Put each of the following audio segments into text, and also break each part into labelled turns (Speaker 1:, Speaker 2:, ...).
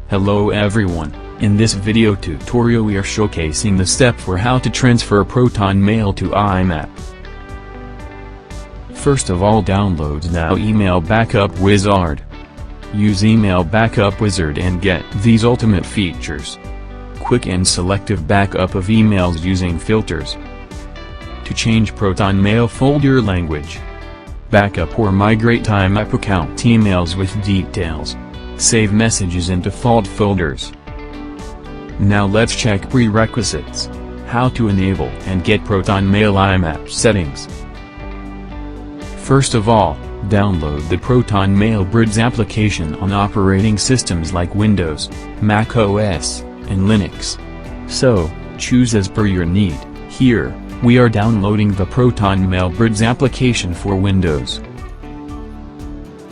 Speaker 1: Hello everyone, in this video tutorial we are showcasing the step for how to transfer ProtonMail to IMAP. First of all, download now Email Backup Wizard. Use Email Backup Wizard and get these ultimate features. Quick and selective backup of emails using filters. To change ProtonMail folder language. Backup or migrate IMAP account emails with details. Save messages in default folders. Now let's check prerequisites. How to enable and get ProtonMail IMAP settings. First of all, download the ProtonMail Bridge application on operating systems like Windows, Mac OS, and Linux. So, choose as per your need. Here, we are downloading the ProtonMail Bridge application for Windows.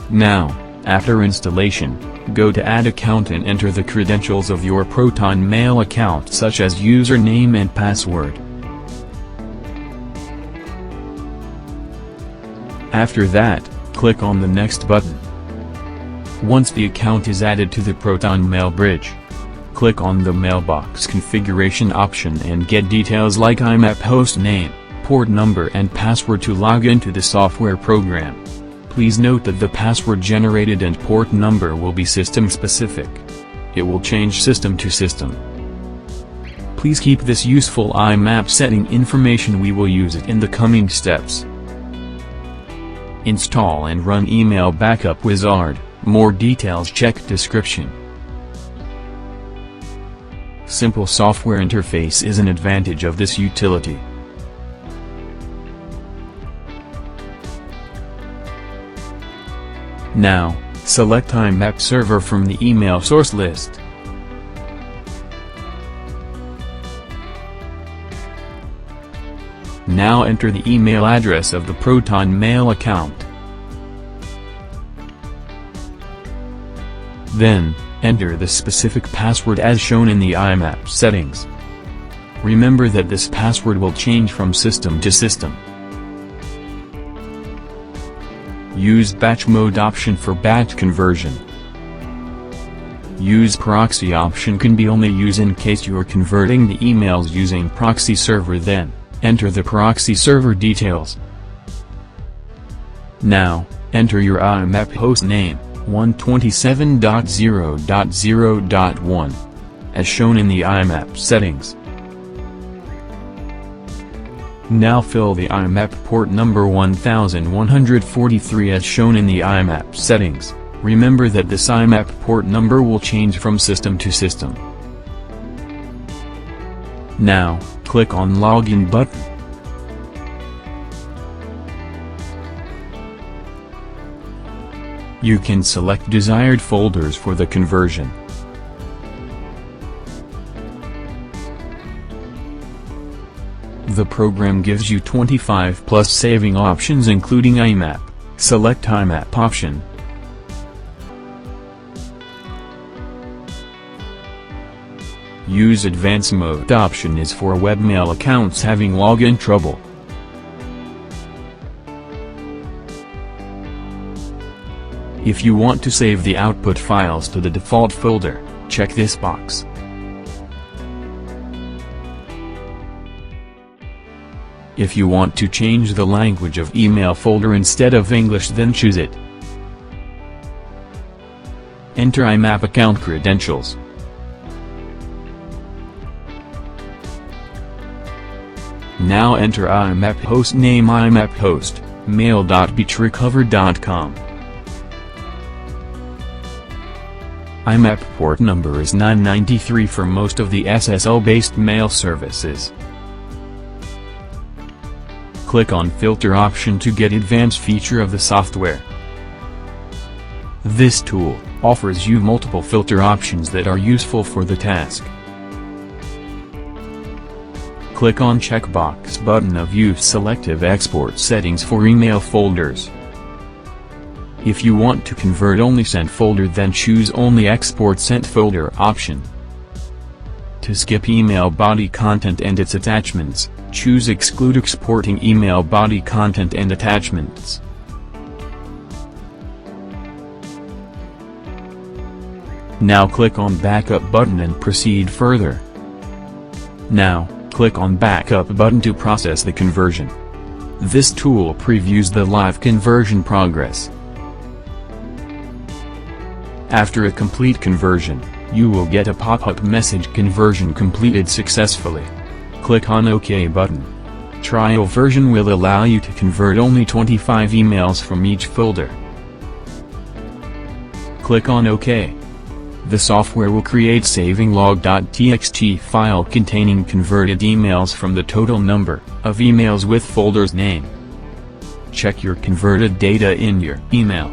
Speaker 1: Now, after installation, go to Add Account and enter the credentials of your ProtonMail account such as username and password. After that, click on the Next button. Once the account is added to the ProtonMail Bridge, click on the Mailbox configuration option and get details like IMAP host name, port number and password to log into the software program. Please note that the password generated and port number will be system specific. It will change system to system. Please keep this useful IMAP setting information. We will use it in the coming steps. Install and run Email Backup Wizard. More details check description. Simple software interface is an advantage of this utility. Now, select IMAP Server from the email source list. Now enter the email address of the ProtonMail account. Then, enter the specific password as shown in the IMAP settings. Remember that this password will change from system to system. Use batch mode option for batch conversion. Use proxy option can be only used in case you are converting the emails using proxy server. Then, enter the proxy server details. Now, enter your IMAP host name, 127.0.0.1, as shown in the IMAP settings. Now fill the IMAP port number 1143 as shown in the IMAP settings. Remember that this IMAP port number will change from system to system. Now, click on Login button. You can select desired folders for the conversion. The program gives you 25 plus saving options including IMAP. Select IMAP option. Use advanced mode option is for webmail accounts having login trouble. If you want to save the output files to the default folder, check this box. If you want to change the language of email folder instead of English, then choose it. Enter IMAP account credentials. Now enter IMAP host name IMAP host, mail.beachrecover.com. IMAP port number is 993 for most of the SSL-based mail services. Click on Filter option to get advanced feature of the software. This tool offers you multiple filter options that are useful for the task. Click on checkbox button of Use selective export settings for email folders. If you want to convert only sent folder, then choose only export sent folder option. To skip email body content and its attachments, choose exclude exporting email body content and attachments. Now click on Backup button and proceed further. Now, click on Backup button to process the conversion. This tool previews the live conversion progress. After a complete conversion, you will get a pop-up message "Conversion completed successfully." Click on OK button. Trial version will allow you to convert only 25 emails from each folder. Click on OK. The software will create saving log.txt file containing converted emails from the total number of emails with folder's name. Check your converted data in your email.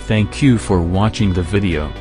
Speaker 1: Thank you for watching the video.